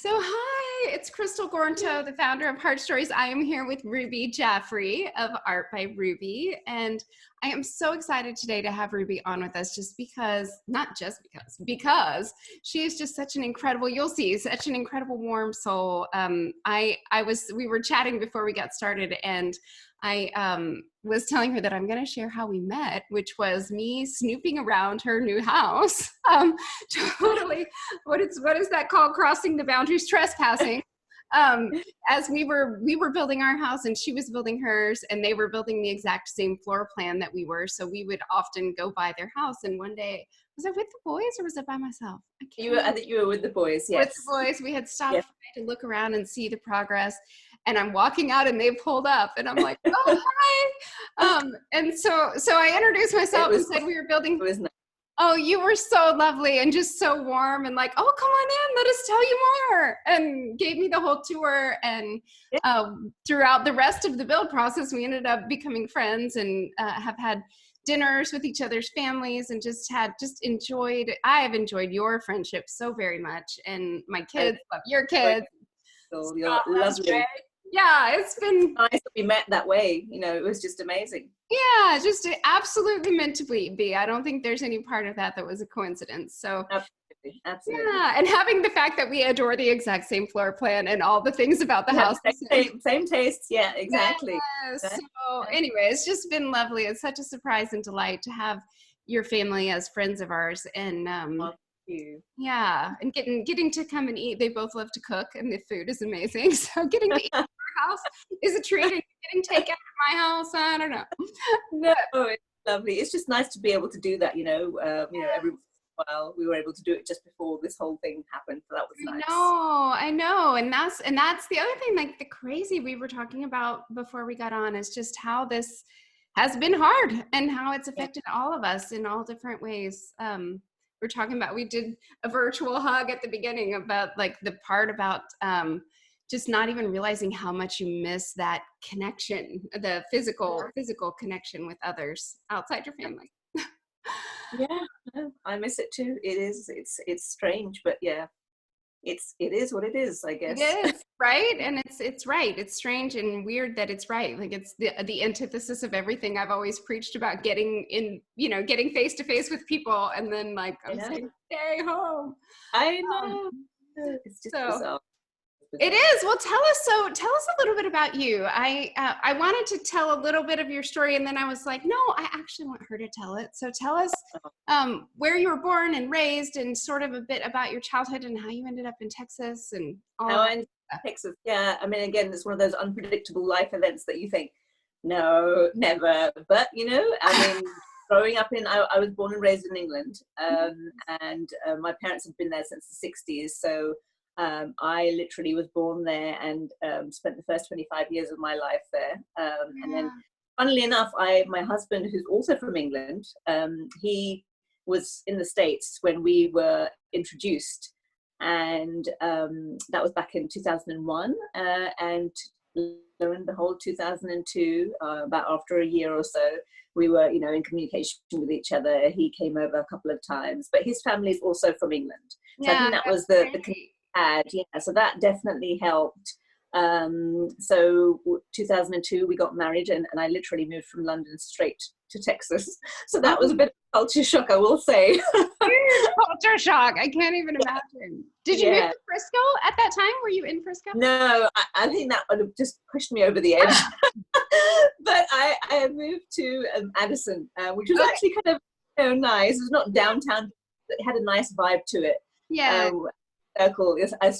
So hi, it's Crystal Gornto, the founder of HeartStories. I am here with Ruby Jaffrey of Art by Ruby, and I am so excited today to have Ruby on with us because she is just such an incredible, you'll see, such an incredible warm soul. We were chatting before we got started, and I was telling her that I'm going to share how we met, which was me snooping around her new house. Totally, what is that called? Crossing the boundaries, trespassing. As we were building our house and she was building hers, and they were building the exact same floor plan that we were. So we would often go by their house. And one day, was I with the boys or was it by myself? I think you were with the boys, yes. With the boys, we had stopped to look around and see the progress. And I'm walking out and they pulled up and I'm like, oh, hi. And so I introduced myself and said we were building. It was nice. Oh, you were so lovely and just so warm and like, oh, come on in, let us tell you more. And gave me the whole tour. And throughout the rest of the build process, we ended up becoming friends and have had dinners with each other's families and I have enjoyed your friendship so very much. And my kids love your kids. So you're lovely. Yeah, it's been nice that we met that way. You know, it was just amazing. Yeah, just absolutely meant to be. I don't think there's any part of that was a coincidence. So absolutely. Yeah, and having the fact that we adore the exact same floor plan and all the things about the house. Same tastes. Yeah, exactly. Yes. So anyway, it's just been lovely. It's such a surprise and delight to have your family as friends of ours. And you. Yeah, and getting to come and eat. They both love to cook and the food is amazing. So getting to eat at our house is a treat. And getting takeout at my house, I don't know. No, it's lovely. It's just nice to be able to do that, every once in a while. We were able to do it just before this whole thing happened, so that was nice. I know. And that's the other thing, like the crazy we were talking about before we got on is just how this has been hard and how it's affected all of us in all different ways. We're talking about, we did a virtual hug at the beginning about like the part about just not even realizing how much you miss that connection, the physical connection with others outside your family. Yeah, I miss it too. It's strange, but yeah, it is what it is, I guess. It is, right? And it's right. It's strange and weird that it's right. Like it's the antithesis of everything I've always preached about, getting face to face with people, and then like I'm saying, stay home. I know. It's just bizarre. It is. Well, tell us a little bit about you. I wanted to tell a little bit of your story, and then I was like, no, I actually want her to tell it. So tell us where you were born and raised, and sort of a bit about your childhood and how you ended up in Texas and all. How I ended up in Texas. Yeah, I mean, again, it's one of those unpredictable life events that you think, no, never. But I mean, growing up I was born and raised in England, and my parents have been there since the 60s. So. I literally was born there and spent the first 25 years of my life there. And then, funnily enough, my husband, who's also from England, he was in the States when we were introduced. And that was back in 2001. And lo and behold, 2002, about after a year or so, we were, in communication with each other. He came over a couple of times, but his family is also from England. So I think that was the so that definitely helped. So 2002 we got married, and I literally moved from London straight to Texas. So that was a bit of a culture shock, I will say. Culture shock. I can't even imagine. Did you move to Frisco at that time? Were you in Frisco? No, I think that would have just pushed me over the edge. But I moved to Addison, which was actually kind of nice. It was not downtown, but it had a nice vibe to it. Yeah. Circle.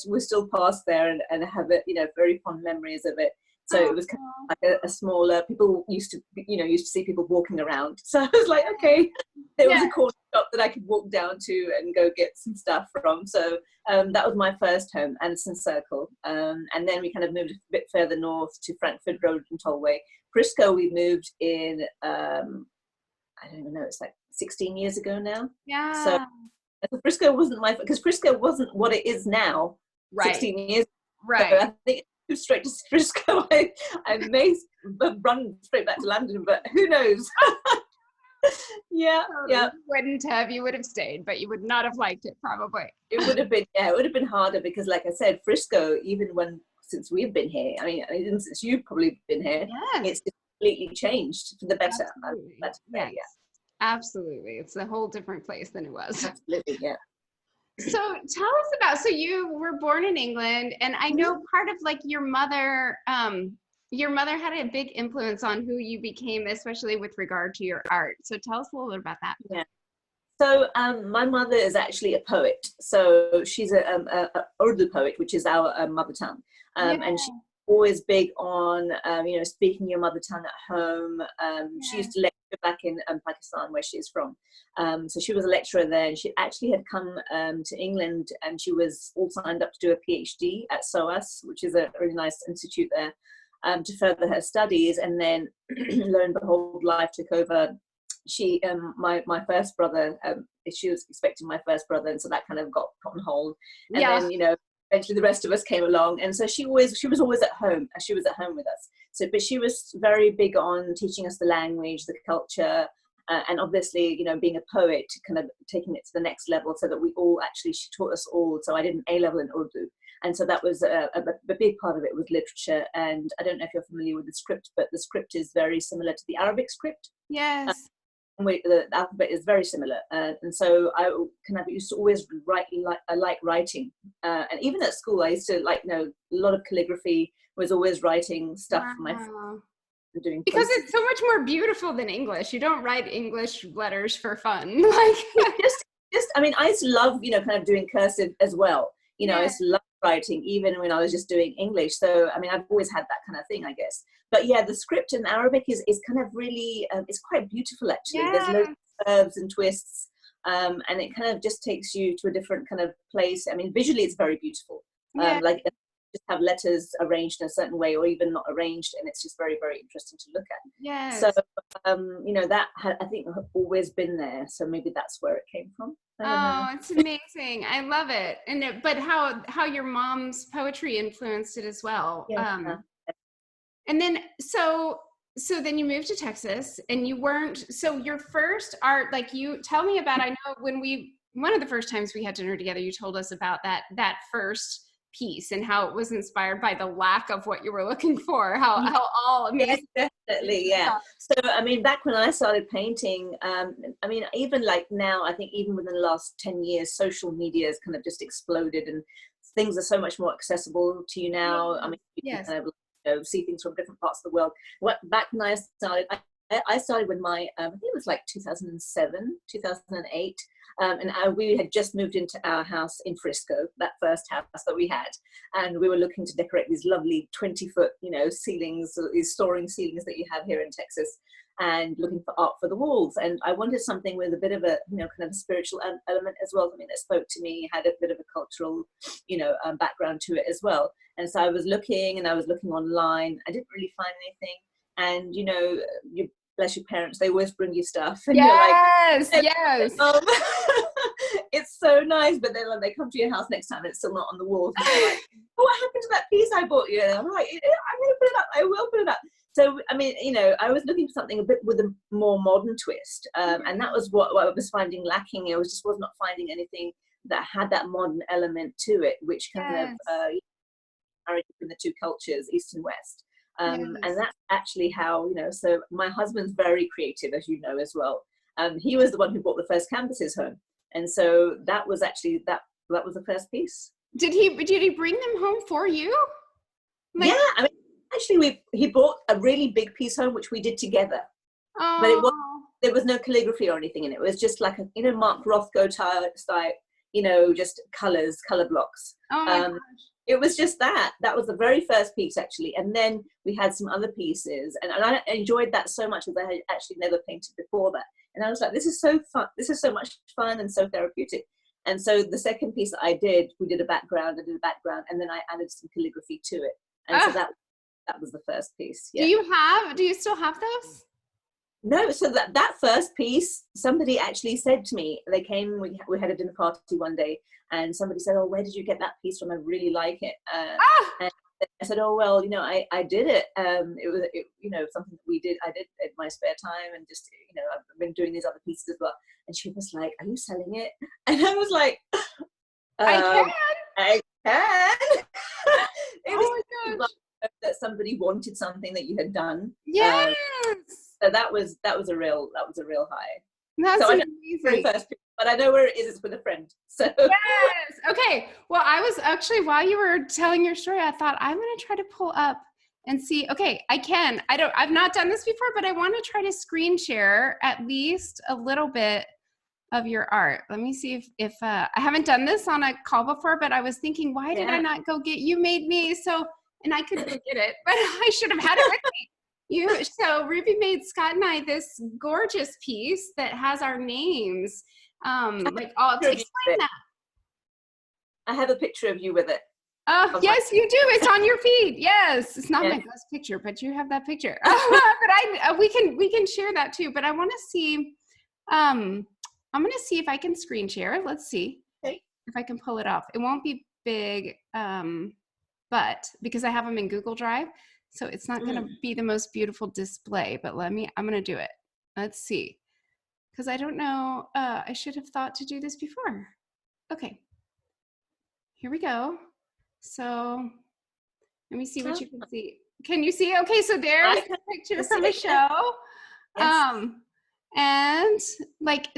We still pass there and have it, very fond memories of it. So it was kind of like a smaller. People used to see people walking around. So I was like, okay, there was a corner shop that I could walk down to and go get some stuff from. So that was my first home, Anderson Circle. And then we kind of moved a bit further north to Frankfurt Road and Tollway. Frisco, we moved in. I don't even know. It's like 16 years ago now. Yeah. So Frisco wasn't because Frisco wasn't what it is now. 16 years. Right. So I think straight to Frisco. I may run straight back to London, but who knows? Yeah, Totally. yeah. You wouldn't have. You would have stayed, but you would not have liked it probably. It would have been, yeah, it would have been harder because, like I said, Frisco, even since we've been here, I mean, even since you've probably been here, Yes, it's just completely changed for the better. I'm absolutely. glad to say, Yes, absolutely. It's a whole different place than it was. yeah, absolutely, yeah. So tell us about, so you were born in England, and I Mhm. know part of like your mother had a big influence on who you became, especially with regard to your art. So tell us a little bit about that. Yeah. So my mother is actually a poet. So she's a Urdu poet, which is our mother tongue, Yeah, and she's always big on speaking your mother tongue at home. She yeah. used to lecture back in Pakistan, where she's from. So she was a lecturer there, and she actually had come to England, and she was all signed up to do a PhD at SOAS, which is a really nice institute there, to further her studies. And then, lo and behold, life took over. She my first brother, she was expecting my first brother, and so that kind of got put on hold. And Yeah. then eventually the rest of us came along, and so she was always at home. She was at home with us. So but she was very big on teaching us the language, the culture, and obviously being a poet, kind of taking it to the next level, so that we all actually, she taught us all. So I did an A-level in Urdu, and so that was a big part of it was literature. And I don't know if you're familiar with the script, but the script is very similar to the Arabic script. Yes. The alphabet is very similar, and so I used to always I like writing, and even at school I used to a lot of calligraphy, was always writing stuff for my Wow. doing Because posters. it's so much more beautiful than English. You don't write English letters for fun. Like, just I mean, I used to love kind of doing cursive as well. I yeah, used to love writing even when I was just doing English. So I mean, I've always had that kind of thing, I guess. But yeah, the script in Arabic is kind of really it's quite beautiful actually. There's yeah, loads of curves and twists, and it kind of just takes you to a different kind of place. I mean, visually it's very beautiful. yeah. Like just have letters arranged in a certain way or even not arranged, and it's just very, very interesting to look at. So Yes. that had, I think, always been there. So maybe that's where it came from. I don't know. Oh, it's amazing. I love it. And but how your mom's poetry influenced it as well. Yeah. And then so then you moved to Texas, and you weren't, so your first art, like, you tell me about, I know when one of the first times we had dinner together, you told us about that first piece and how it was inspired by the lack of what you were looking for, how all Yes, amazing. definitely, yeah. So I mean, back when I started painting, I mean, even like now, I think even within the last 10 years, social media has kind of just exploded, and things are so much more accessible to you now. I mean, you can Yes. kind of see things from different parts of the world. Back when I started, I started with my, I think it was like 2007, 2008. And we had just moved into our house in Frisco, that first house that we had. And we were looking to decorate these lovely 20-foot, ceilings, these soaring ceilings that you have here in Texas, and looking for art for the walls. And I wanted something with a bit of a, kind of a spiritual element as well. I mean, that spoke to me, had a bit of a cultural, background to it as well. And so I was looking, and I was looking online. I didn't really find anything. And, you bless your parents, they always bring you stuff. And you're like, Yes, yes. it's so nice, but then when they come to your house next time, and it's still not on the walls, and they're like, oh, what happened to that piece I bought you? And I'm like, I'm going to put it up. I will put it up. So I mean, I was looking for something a bit with a more modern twist, and that was what I was finding lacking. I was not finding anything that had that modern element to it, which kind of Yes. married between the two cultures, East and West. And Yes. that's actually how, so my husband's very creative, as you know, as well. He was the one who brought the first canvases home. And so that was actually, that was the first piece. Did he bring them home for you? Like, Yeah, I mean, actually he brought a really big piece home, which we did together. But oh, there was no calligraphy or anything in it. It was just like a, Mark Rothko style, just color blocks. oh my gosh. It was just that was the very first piece actually, and then we had some other pieces, and I enjoyed that so much because I had actually never painted before that, and I was like, this is so fun, this is so much fun and so therapeutic. And so the second piece that I did a background, and then I added some calligraphy to it, and so Ah, that was the first piece. do Yeah. you still have those? No, so that first piece, somebody actually said to me, they came, we had a dinner party one day, and somebody said, oh, where did you get that piece from? I really like it. Ah, I said, oh, well, I did it. It was, something that I did in my spare time, and just, I've been doing these other pieces as well. And she was like, are you selling it? And I was like, I can. I can. It was Oh my gosh. that somebody wanted something that you had done. Yes. So that was a real high. That's so amazing. First, but I know where it is. It's with a friend. So yes. Okay. Well, I was actually, while you were telling your story, I thought I'm going to try to pull up and see. Okay, I can. I've not done this before, but I want to try to screen share at least a little bit of your art. Let me see if I haven't done this on a call before, but I was thinking, why did I not go get, you made me so, and I could go get it, but I should have had it with me. So Ruby made Scott and I this gorgeous piece that has our names. Like, I'll explain that. I have a picture of you with it. Oh, yes, you do. It's on your feed. Yes, it's not my best picture, but you have that picture. But we can share that too. But I want to see. I'm going to see if I can screen share. Let's see if I can pull it off. It won't be big, but because I have them in Google Drive, so it's not going to be the most beautiful display. But I'm going to do it. Let's see, because I don't know. I should have thought to do this before. Okay, here we go. So let me see what you can see. Can you see? Okay, so there's the picture from the show. Yes. And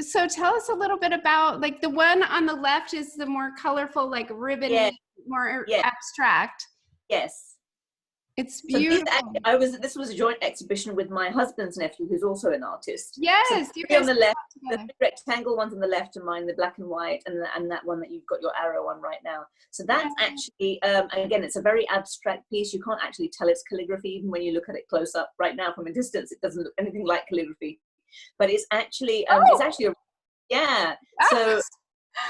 so tell us a little bit about, like, the one on the left is the more colorful, like ribbon, more abstract. Yes. It's beautiful. So this was a joint exhibition with my husband's nephew, who's also an artist. Yes, so you guys on the left, the rectangle ones on the left are mine, the black and white, and that one that you've got your arrow on right now. So that's actually, again, it's a very abstract piece. You can't actually tell it's calligraphy even when you look at it close up. Right now, from a distance, it doesn't look anything like calligraphy, but it's actually, So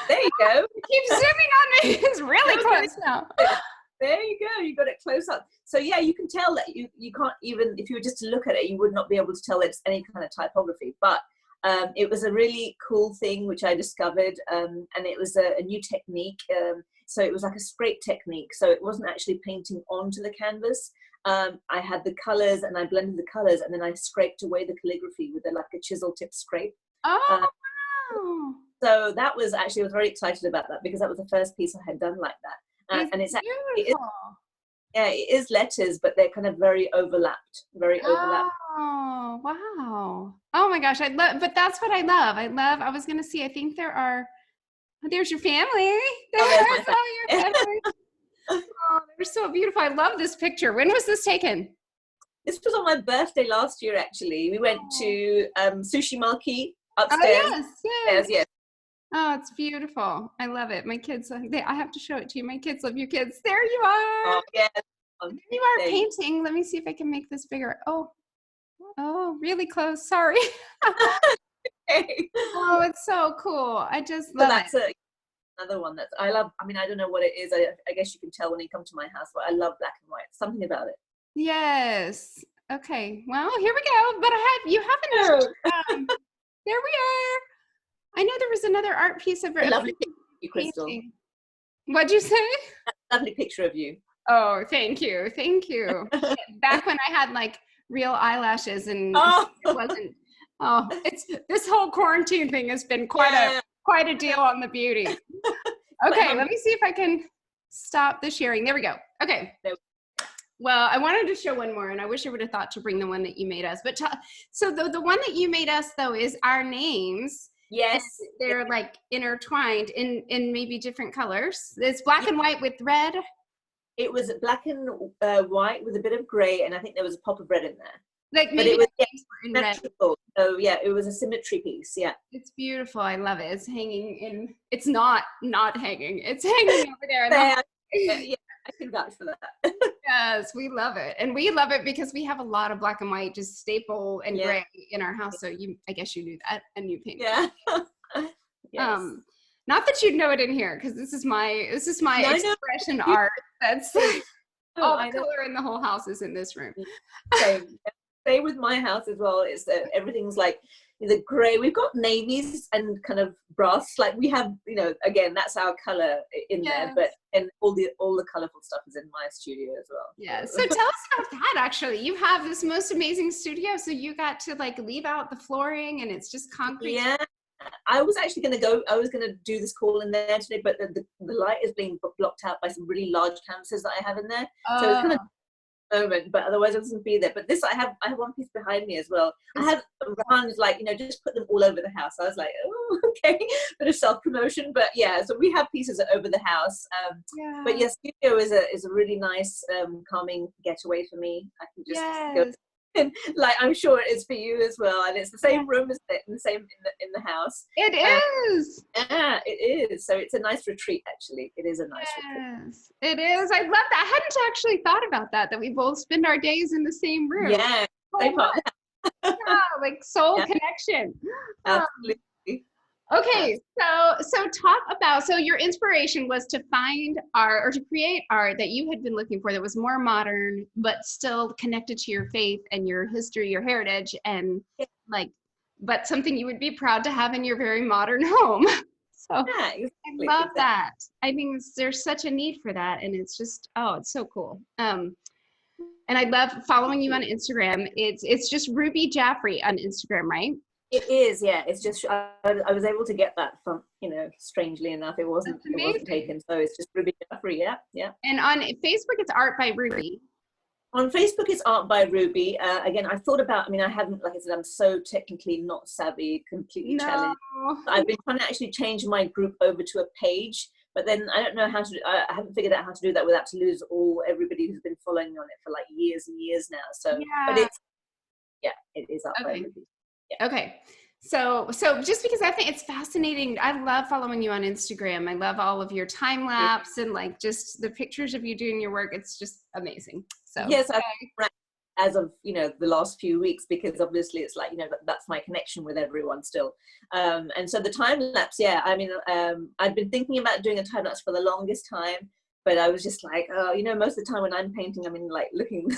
there you go. Keep zooming on me. It's really close now. There you go, you got it close up. So yeah, you can tell that you can't even, if you were just to look at it, you would not be able to tell it's any kind of typography. But it was a really cool thing which I discovered, and it was a new technique. So it was like a scrape technique. So it wasn't actually painting onto the canvas. I had the colors and I blended the colors, and then I scraped away the calligraphy with like a chisel tip scrape. Oh. So that was actually, I was very excited about that, because that was the first piece I had done like that. And it's actually, it is letters, but they're kind of very overlapped, Oh, wow. Oh my gosh, but that's what I love. I was going to see, I think there's your family. There's your family. Oh, they're so beautiful. I love this picture. When was this taken? This was on my birthday last year, actually. We went to Sushi Maki upstairs. Oh, yes. Oh, it's beautiful. I love it. My kids, I have to show it to you. My kids love your kids. There you are. Oh, yeah. There you are painting. Let me see if I can make this bigger. Oh, really close. Sorry. Oh, it's so cool. I just love it. Another one that I love. I mean, I don't know what it is. I guess you can tell when you come to my house, but I love black and white. Something about it. Yes. Okay. Well, here we go. But you haven't. There we are. I know there was another art piece of a lovely picture of you, Crystal. What'd you say? A lovely picture of you. Oh, thank you. Back when I had like real eyelashes and it wasn't. Oh, it's this whole quarantine thing has been quite a deal on the beauty. Okay, let me see if I can stop the sharing. There we go. Okay. Well, I wanted to show one more, and I wish I would have thought to bring the one that you made us. But so the one that you made us, though, is our names. Yes. They're like intertwined in maybe different colors. It's black and white with red. It was black and white with a bit of gray, and I think there was a pop of red in there. Like maybe it was in red. So yeah, it was a symmetry piece. Yeah. It's beautiful. I love it. It's hanging in. It's not hanging. It's hanging over there. Yeah, I can vouch for that. Yes, we love it. And we love it because we have a lot of black and white, just staple and gray in our house. So I guess you knew that, and you painted. Yeah. Yes. Not that you'd know it in here, because this is my expression art. That's all the color in the whole house is in this room. Same with my house as well. Is that everything's like, the gray. We've got navies and kind of brass. Like we have, you know, again, that's our color in there. But and all the colorful stuff is in my studio as well. Yeah. So tell us about that. Actually, you have this most amazing studio. So you got to like leave out the flooring, and it's just concrete. Yeah. I was actually going to go. I was going to do this call in there today, but the light is being blocked out by some really large canvases that I have in there. So it's kind of moment, but otherwise I was going to be there. But this, I have one piece behind me as well. I have rounds, like, you know, just put them all over the house. I was like, oh, okay, bit of self promotion, but yeah. So we have pieces over the house. But yes, studio is a really nice calming getaway for me. I can just go. And like I'm sure it is for you as well, and it's the same room, isn't it? In the same in the house. It is. Yeah, it is. So it's a nice retreat. Actually, it is a nice retreat. It is. I love that. I hadn't actually thought about that. That we both spend our days in the same room. Yeah, same part. Yeah, like soul connection. Absolutely. Okay, so talk about, so your inspiration was to find art or to create art that you had been looking for that was more modern but still connected to your faith and your history, your heritage, and like, but something you would be proud to have in your very modern home. So exactly, I love that. I think there's such a need for that, and it's just, oh, it's so cool. And I love following you on Instagram. It's just Ruby Jaffrey on Instagram, right? It is, yeah. It's just I was able to get that from, you know, strangely enough, it wasn't taken, so it's just Ruby Jaffrey, yeah. And on Facebook, it's Art by Ruby. On Facebook, it's Art by Ruby. Again, I thought about, I mean, I haven't, like I said, I'm so technically not savvy, completely challenged. I've been trying to actually change my group over to a page, but then I don't know how to. I haven't figured out how to do that without to lose everybody who's been following me on it for like years and years now. So, but it is Art by Ruby. Yeah. Okay. So just because I think it's fascinating, I love following you on Instagram. I love all of your time lapse and like just the pictures of you doing your work. It's just amazing. So yes, as of, you know, the last few weeks, because obviously it's like, you know, that's my connection with everyone still. And so the time lapse, I mean, I've been thinking about doing a time lapse for the longest time. But I was just like, oh, you know, most of the time when I'm painting, I'm in like looking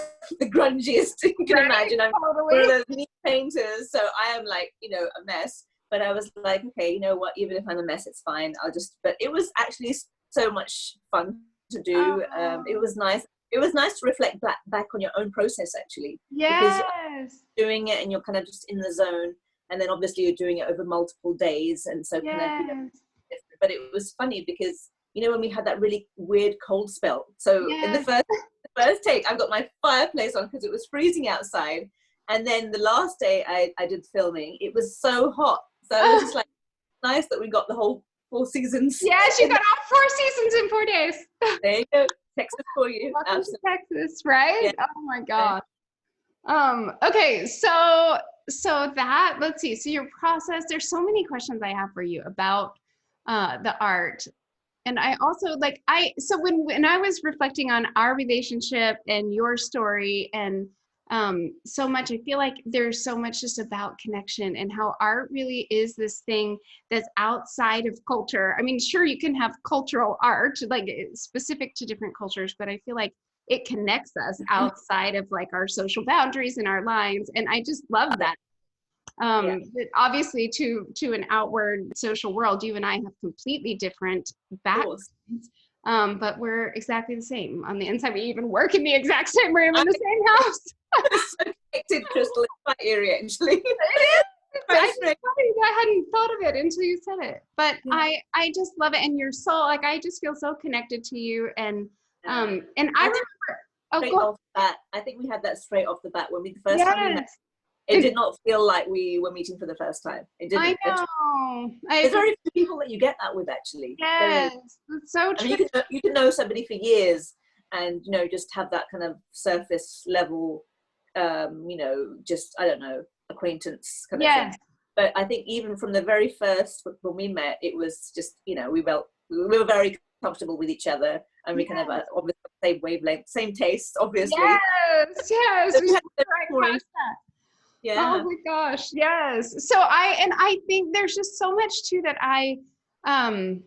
the grungiest you can imagine. I'm one of those neat painters, so I am like, you know, a mess. But I was like, okay, you know what? Even if I'm a mess, it's fine. But it was actually so much fun to do. It was nice. It was nice to reflect back on your own process, actually. Yes. Because you're doing it and you're kind of just in the zone, and then obviously you're doing it over multiple days, and so kind of. You know, but it was funny because, you know, when we had that really weird cold spell. So in the first take, I've got my fireplace on because it was freezing outside. And then the last day I did filming, it was so hot. So it was just like nice that we got the whole 4 seasons. Yes, you got all 4 seasons in 4 days. There you go. Texas for you. Welcome to Texas, right? Yeah. Oh my God. Okay, so that, let's see. So your process, there's so many questions I have for you about the art. And I also so when I was reflecting on our relationship and your story and so much, I feel like there's so much just about connection and how art really is this thing that's outside of culture. I mean, sure, you can have cultural art, like specific to different cultures, but I feel like it connects us outside of like our social boundaries and our lines. And I just love that. But obviously to an outward social world, you and I have completely different backgrounds, but we're exactly the same on the inside. We even work in the exact same room in the same house. So connected, Crystal. It's quite eerie, actually. It is. I hadn't thought of it until you said it, but I just love it. And you're so, like, I just feel so connected to you. And I remember, I think we had that straight off the bat when we the first time we met. It did not feel like we were meeting for the first time. It didn't. I know. There's very few people that you get that with, actually. Yes, it's so true. I mean, you can know somebody for years and, you know, just have that kind of surface level, you know, just, I don't know, acquaintance kind of thing. But I think even from the very first, when we met, it was just, you know, we were very comfortable with each other, and we kind of obviously same wavelength, same taste, obviously. Yes. So yeah. Oh my gosh, yes. So I think there's just so much too that I don't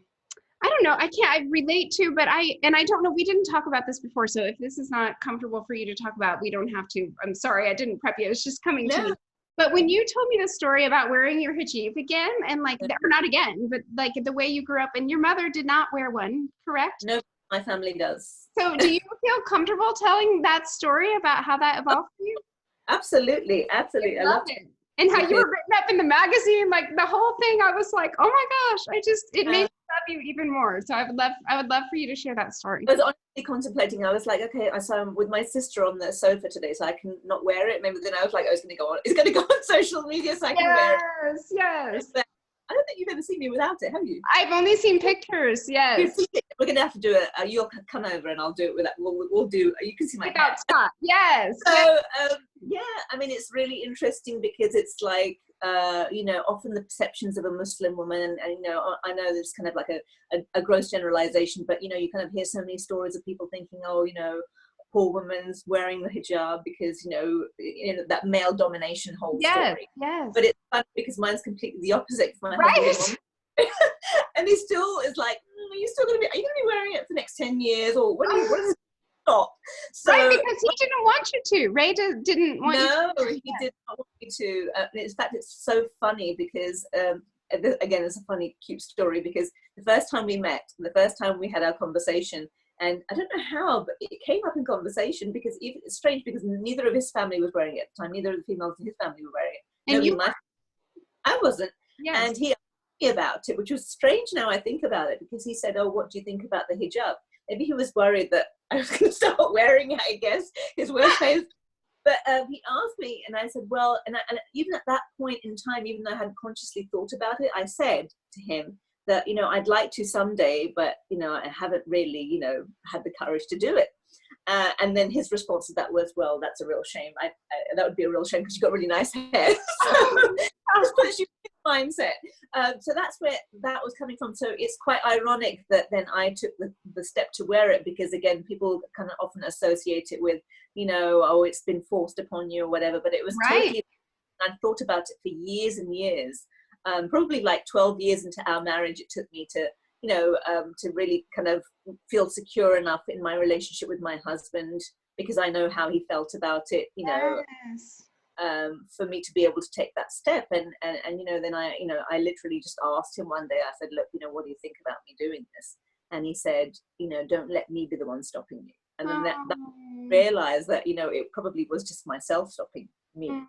know, I relate to, but I don't know, we didn't talk about this before, so if this is not comfortable for you to talk about, we don't have to. I'm sorry, I didn't prep you. It's just coming to me. But when you told me the story about wearing your hijab again, and like, or not again, but like the way you grew up, and your mother did not wear one, correct? No, my family does. So do you feel comfortable telling that story about how that evolved for you? Absolutely, absolutely. I I love love it. And how you because were written up in the magazine, like the whole thing, I was like, oh my gosh, it made me love you even more. So I would love for you to share that story. I was honestly contemplating. I was like, okay, so I'm with my sister on the sofa today, so I can not wear it. Maybe then I was like, oh, it's going to go on social media, so I can wear it. Yes. But I don't think you've ever seen me without it, have you? I've only seen pictures. Yes. We're going to have to do it. You'll come over and I'll do it with that. We'll do. You can see my Without hair. Scott. Yes. So yeah, I mean, it's really interesting because it's like, you know, often the perceptions of a Muslim woman, and you know, I know there's kind of like a gross generalization, but you know, you kind of hear so many stories of people thinking, oh, you know, poor woman's wearing the hijab because you know that male domination whole story. Yes. But it's fun because mine's completely the opposite. My Right. husband and he still is like, are you going to be wearing it for the next 10 years, or what is stop? So, right, because he didn't want you to. Ray didn't want you to. No, he did not want me to. In fact, it's so funny because, again, it's a funny, cute story because the first time we met, the first time we had our conversation, and I don't know how, but it came up in conversation because it's strange because neither of his family was wearing it at the time. Neither of the females in his family were wearing it. And you I wasn't. Yes. And he asked me about it, which was strange now I think about it, because he said, oh, what do you think about the hijab? Maybe he was worried that I was going to start wearing it, I guess, his worst phase. But he asked me, and I said, well, and even at that point in time, even though I hadn't consciously thought about it, I said to him that, you know, I'd like to someday, but, you know, I haven't really, you know, had the courage to do it. And then his response to that was, well, that's a real shame. That would be a real shame because you've got really nice hair. So that puts you in mindset. So that's where that was coming from. So it's quite ironic that then I took the step to wear it because, again, people kind of often associate it with, you know, oh, it's been forced upon you or whatever. But it was totally, I thought about it for years and years. Probably like 12 years into our marriage, it took me to, you know, to really kind of feel secure enough in my relationship with my husband, because I know how he felt about it, you know, for me to be able to take that step. And you know, then I literally just asked him one day, I said, look, you know, what do you think about me doing this? And he said, you know, don't let me be the one stopping you. And then that realized that, you know, it probably was just myself stopping me.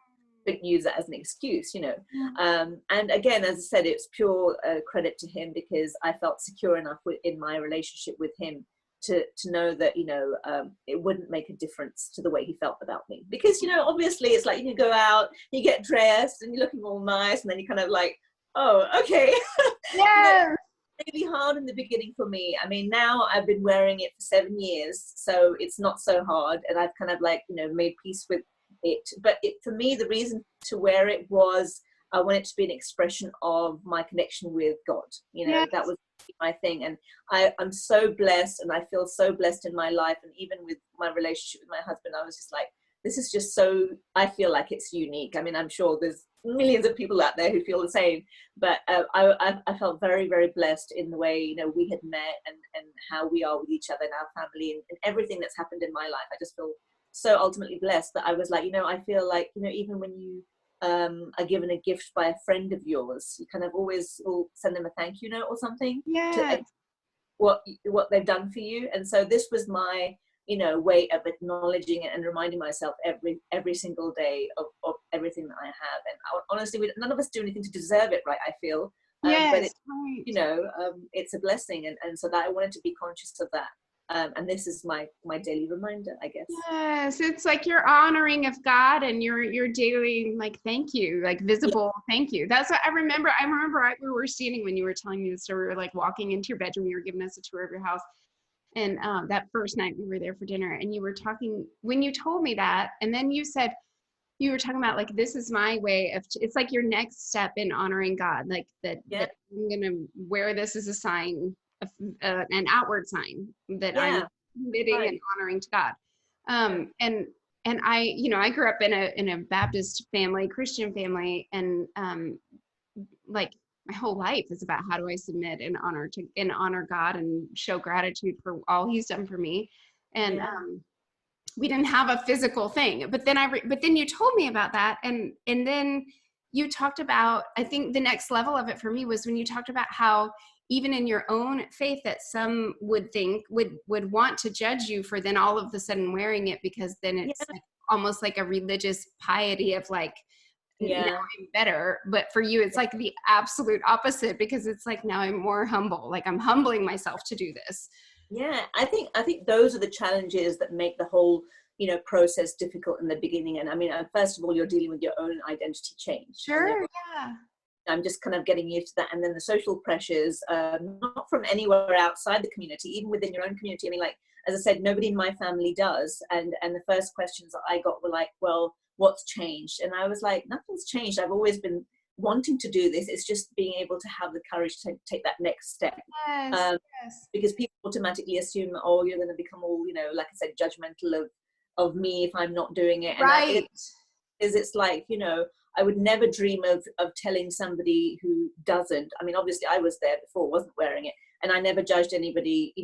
Couldn't use that as an excuse, you know. And again, as I said, it's pure credit to him because I felt secure enough in my relationship with him to know that, you know, it wouldn't make a difference to the way he felt about me. Because, you know, obviously it's like you go out, you get dressed and you're looking all nice, and then you kind of like, oh, okay. Yeah. You know, really hard in the beginning for me. I mean, now I've been wearing it for 7 years, so it's not so hard, and I've kind of like, you know, made peace with it. But for me, the reason to wear it was I wanted to be an expression of my connection with God. You know, that was my thing. And I'm so blessed, and I feel so blessed in my life. And even with my relationship with my husband, I was just like, this is just so, I feel like it's unique. I mean, I'm sure there's millions of people out there who feel the same, but I felt very, very blessed in the way, you know, we had met and how we are with each other and our family and everything that's happened in my life. I just feel so ultimately blessed that I was like, you know, I feel like, you know, even when you are given a gift by a friend of yours, you kind of always will send them a thank you note or something to what they've done for you. And so this was my, you know, way of acknowledging it and reminding myself every single day of everything that I have. And honestly, none of us do anything to deserve it, right? I feel, but it's, you know, it's a blessing, and so that I wanted to be conscious of that. And this is my daily reminder, I guess. Yes, it's like your honoring of God and your daily, like, thank you, like visible thank you. That's what I remember. We were standing when you were telling me the story. We were like walking into your bedroom. You were giving us a tour of your house. And that first night we were there for dinner, and you were talking, when you told me that, and then you said, you were talking about like, this is my way of, it's like your next step in honoring God, like that I'm going to wear this as a sign, an outward sign that I'm committing and honoring to God. And I, you know, I grew up in a Baptist family, Christian family, and like my whole life is about how do I submit and honor God and show gratitude for all He's done for me. And we didn't have a physical thing. But then but then you told me about that, and then you talked about, I think the next level of it for me was when you talked about how even in your own faith that some would think would want to judge you for then all of a sudden wearing it, because then it's Yeah. like almost like a religious piety of like, now Yeah. I'm better. But for you, it's like the absolute opposite, because it's like, now I'm more humble. Like I'm humbling myself to do this. Yeah, I think those are the challenges that make the whole, process difficult in the beginning. And I mean, first of all, you're dealing with your own identity change, and then Sure. Yeah. I'm just kind of getting used to that. And then the social pressures, not from anywhere outside the community, even within your own community. I mean, like, as I said, nobody in my family does. And the first questions that I got were like, well, what's changed? And I was like, nothing's changed. I've always been wanting to do this. It's just being able to have the courage to take that next step. Yes. Um, Yes. because people automatically assume, oh, you're going to become all, like I said, judgmental of me if I'm not doing it. And Right. it's like, I would never dream of telling somebody who doesn't. I mean, obviously I was there before, wasn't wearing it, and I never judged anybody,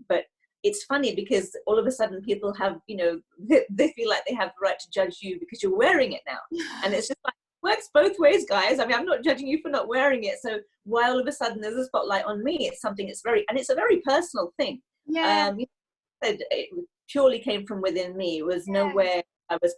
but it's funny because all of a sudden people have, they feel like they have the right to judge you because you're wearing it now. And it's just like, works both ways, guys. I mean, I'm not judging you for not wearing it. So why all of a sudden there's a spotlight on me? It's something, it's a very personal thing. Yeah. It purely came from within me. It was nowhere I was,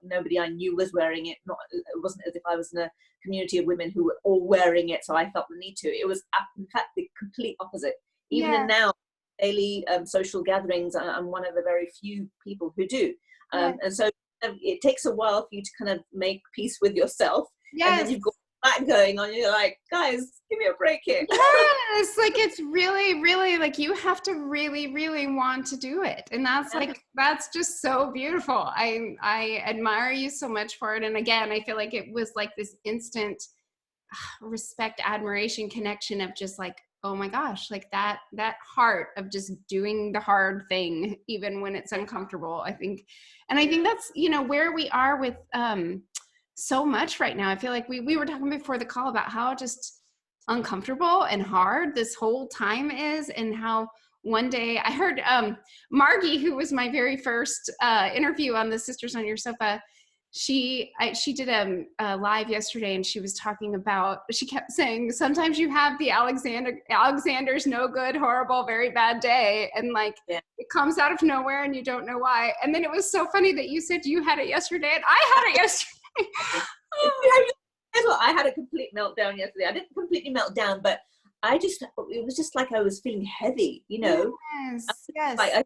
nobody I knew was wearing it. It wasn't as if I was in a community of women who were all wearing it, so I felt the need to. It was, in fact, the complete opposite. Even in now, daily social gatherings, I'm one of the very few people who do. And so it takes a while for you to kind of make peace with yourself. And then you've got that going on. You're like, guys, give me a break here. Yes, like it's really, really like you have to really, really want to do it. And that's like, that's just so beautiful. I admire you so much for it. And again, I feel like it was like this instant respect, admiration, connection of just like, oh my gosh, like that heart of just doing the hard thing, even when it's uncomfortable, I think. And I think that's, where we are with so much right now. I feel like we were talking before the call about how just uncomfortable and hard this whole time is, and how one day I heard Margie, who was my very first interview on the Sisters on Your Sofa, she did a live yesterday, and she was talking about, she kept saying, sometimes you have the Alexander's no good, horrible, very bad day, and like it comes out of nowhere and you don't know why. And then it was so funny that you said you had it yesterday and I had it yesterday. I had a complete meltdown yesterday. I didn't completely melt down, but it was just like I was feeling heavy, Yes. Like I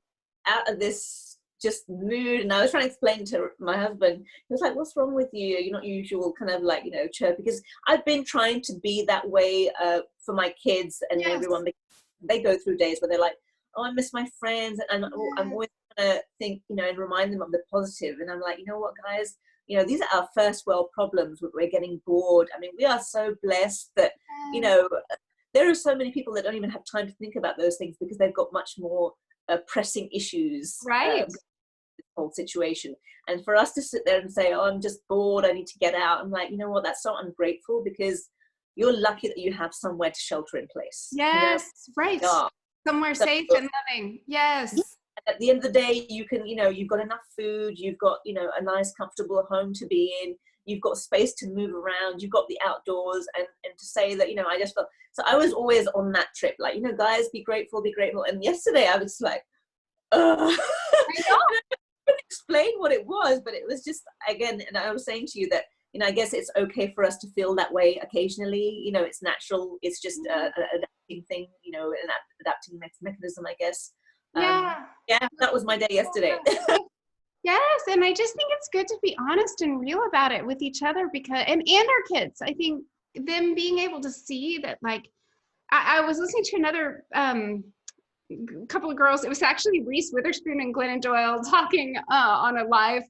out of this just mood, and I was trying to explain to my husband. He was like, what's wrong with you? You're not usual kind of like, chirp, because I've been trying to be that way for my kids and everyone. They go through days where they're like, oh, I miss my friends, and I'm always trying to think, and remind them of the positive. And I'm like, you know what, guys, these are our first world problems. We're getting bored. I mean, we are so blessed that, there are so many people that don't even have time to think about those things because they've got much more pressing issues. Right. This whole situation. And for us to sit there and say, oh, I'm just bored, I need to get out. I'm like, you know what? That's so ungrateful, because you're lucky that you have somewhere to shelter in place. Yes. Right. Yeah. Somewhere safe and loving. Yes. At the end of the day, you can, you've got enough food, you've got, a nice, comfortable home to be in, you've got space to move around, you've got the outdoors, and to say that, I just felt, so I was always on that trip, like, guys, be grateful. And yesterday I was like, I couldn't explain what it was, but it was just, again, and I was saying to you that, I guess it's okay for us to feel that way occasionally, it's natural, it's just an adapting thing, an adapting mechanism, I guess. That was my day yesterday. Yes, and I just think it's good to be honest and real about it with each other, because and our kids. I think them being able to see that, like, I was listening to another couple of girls. It was actually Reese Witherspoon and Glennon Doyle talking on a live,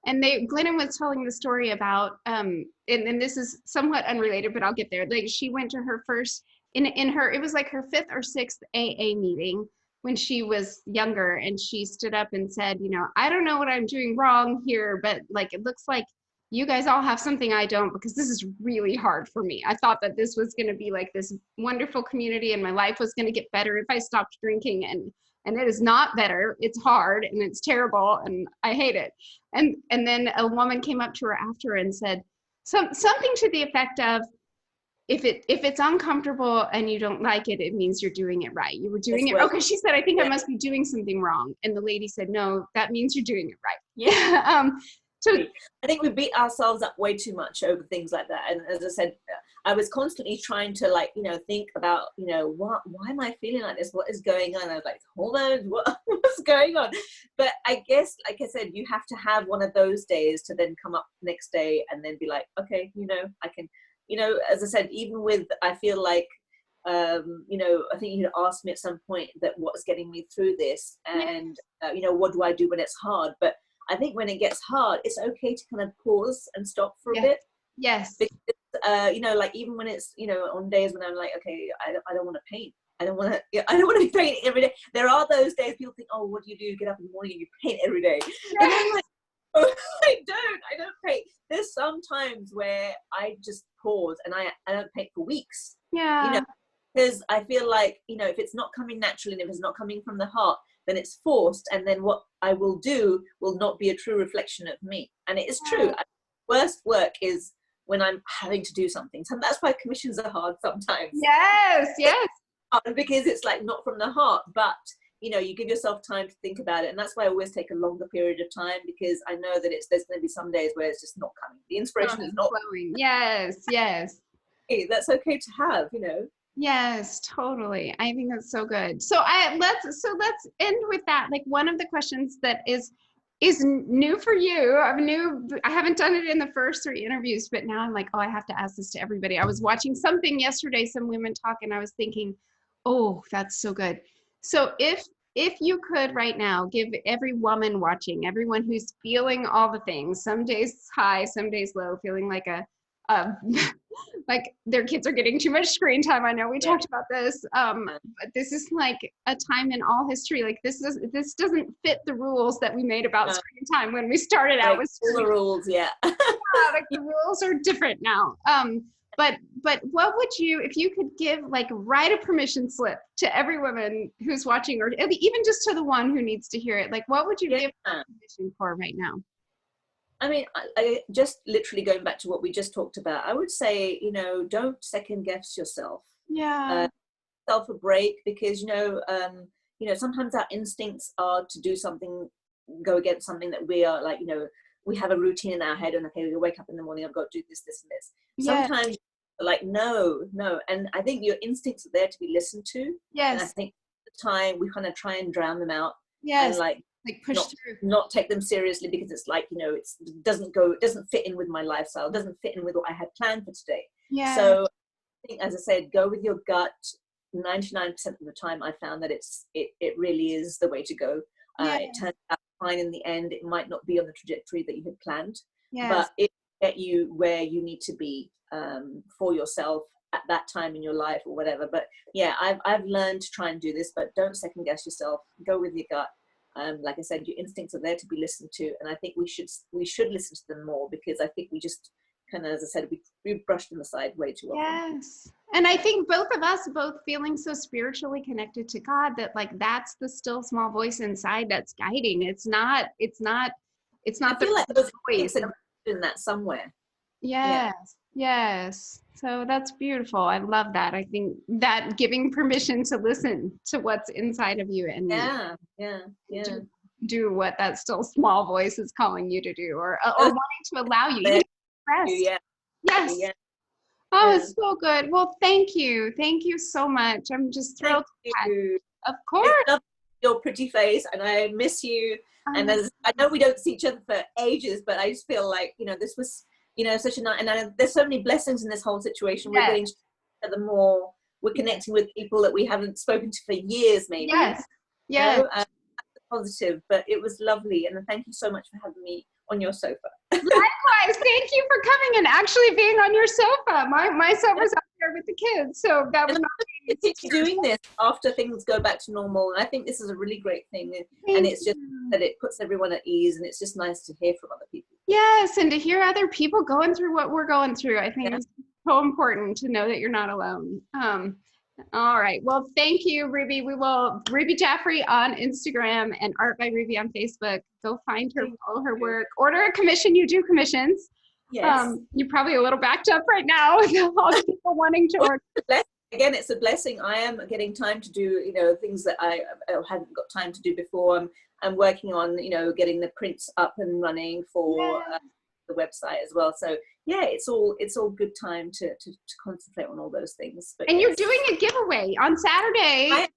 and Glennon was telling the story about and this is somewhat unrelated, but I'll get there. Like, she went to her first it was like her 5th or 6th AA meeting when she was younger, and she stood up and said, I don't know what I'm doing wrong here, but like, it looks like you guys all have something I don't, because this is really hard for me. I thought that this was going to be like this wonderful community and my life was going to get better if I stopped drinking, and and it is not better. It's hard and it's terrible and I hate it. And then a woman came up to her after and said something to the effect of, if it's uncomfortable and you don't like it, it means you're doing it right. You were doing it. Okay, she said, I think I must be doing something wrong. And the lady said, no, that means you're doing it right. Yeah. So I think we beat ourselves up way too much over things like that. And as I said, I was constantly trying to, like, you know, think about, you know, why am I feeling like this? What is going on? I was like, hold on, what's going on? But I guess, like I said, you have to have one of those days to then come up next day and then be like, okay, you know, I can, you know, as I said, even with, I feel like, you know, I think you had asked me at some point that what's getting me through this, and you know, what do I do when it's hard? But I think when it gets hard, it's okay to kind of pause and stop for a bit. Yes. Because, you know, like even when it's, you know, on days when I'm like, okay, I don't want to paint. I don't want to be painting every day. There are those days people think, oh, what do? You get up in the morning and you paint every day. But I'm like, oh, I don't paint. There's some times where I just pause and I don't paint for weeks. Yeah. You know, because I feel like, you know, if it's not coming naturally and if it's not coming from the heart, then it's forced, and then what I will do will not be a true reflection of me. And it is true. Worst work is when I'm having to do something. So that's why commissions are hard sometimes. Yes. Because it's like not from the heart, but you know, you give yourself time to think about it. And that's why I always take a longer period of time, because I know that there's going to be some days where it's just not coming. The inspiration is not flowing. Yes. Hey, that's okay to have, you know. Yes, totally. I think that's so good. So let's end with that. Like, one of the questions that is new for you. I haven't done it in the first 3 interviews, but now I'm like, oh, I have to ask this to everybody. I was watching something yesterday, some women talk, and I was thinking, oh, that's so good. So if you could right now give every woman watching, everyone who's feeling all the things, some days high, some days low, feeling like like their kids are getting too much screen time. I know we talked about this, but this is like a time in all history. Like this doesn't fit the rules that we made about screen time when we started out with all the rules. Like the rules are different now. But what would you, if you could write a permission slip to every woman who's watching, or even just to the one who needs to hear it, like what would you give permission for right now? I mean, I just literally going back to what we just talked about, I would say, you know, don't second guess yourself. Self a break, because, you know, sometimes our instincts are to do something, go against something that we are like, you know, we have a routine in our head, and okay, we wake up in the morning, I've got to do this, this, and this. Sometimes like, no. And I think your instincts are there to be listened to. And I think at the time we kind of try and drown them out. And like push through, not take them seriously, because it's like, you know, it doesn't fit in with my lifestyle, it doesn't fit in with what I had planned for today. So I think, as I said, go with your gut. 99% of the time I found that it really is the way to go. It turns out fine in the end. It might not be on the trajectory that you had planned, but it will get you where you need to be for yourself at that time in your life or whatever. But yeah, I've learned to try and do this, but don't second guess yourself. Go with your gut. Like I said, your instincts are there to be listened to, and I think we should listen to them more, because I think we just kind of, as I said, we brushed them aside way too often. And I think both of us feeling so spiritually connected to God, that like that's the still small voice inside that's guiding. It's not I feel like there's voice in that somewhere. Yes. So that's beautiful. I love that. I think that giving permission to listen to what's inside of you and do what that still small voice is calling you to do, or wanting to allow you to express. Oh, it's so good. Well, thank you so much. I'm just thrilled. Of course. Your pretty face, and I miss you. And as I know we don't see each other for ages, but I just feel like, you know, this was, you know, such a night, and there's so many blessings in this whole situation. We're getting to know each other more. We're connecting with people that we haven't spoken to for years, maybe. You know, positive, but it was lovely, and thank you so much for having me on your sofa. Likewise, thank you for coming and actually being on your sofa. My sofa's out there with the kids, so that was not doing this after things go back to normal, and I think this is a really great thing. And it's just that it puts everyone at ease, and it's just nice to hear from other people. Yes, and to hear other people going through what we're going through. I think it's so important to know that you're not alone. All right. Well, thank you, Ruby. We will Ruby Jaffrey on Instagram and Art by Ruby on Facebook. Go find her, follow her work, order a commission. You do commissions. Yes. You're probably a little backed up right now with all the people wanting to order. Again, it's a blessing. I am getting time to do, things that I hadn't got time to do before. I'm working on, getting the prints up and running for the website as well. So yeah, it's all good time to concentrate on all those things. But and you're doing a giveaway on Saturday,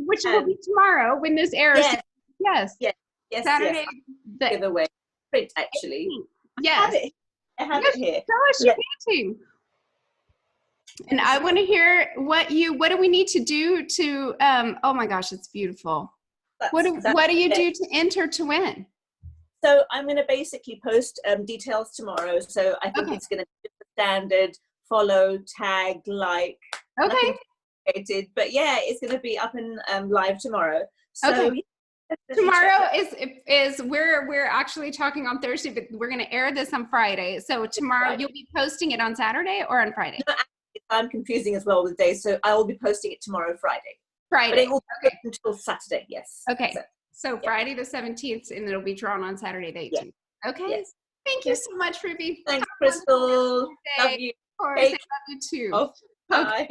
which will be tomorrow when this airs. Yes. Saturday. Yes. Giveaway print actually. Yes. I have it here. Tell us your painting. And I want to hear what do we need to do to, oh my gosh, it's beautiful. What do you do to enter to win? So I'm going to basically post details tomorrow. So I think it's going to be the standard follow, tag, like. Okay. But yeah, it's going to be up and live tomorrow. So tomorrow is we're actually talking on Thursday, but we're going to air this on Friday. So tomorrow you'll be posting it on Saturday or on Friday? No, I'm confusing as well with the days. So I will be posting it tomorrow, Friday. But it will be until Saturday. Yes. Okay. So Friday the 17th, and it'll be drawn on Saturday the 18th. Yeah. Okay. Yes. Thank you so much, Ruby. Thanks, Crystal. Love you. Of course, I love you too. Oh, bye. Okay.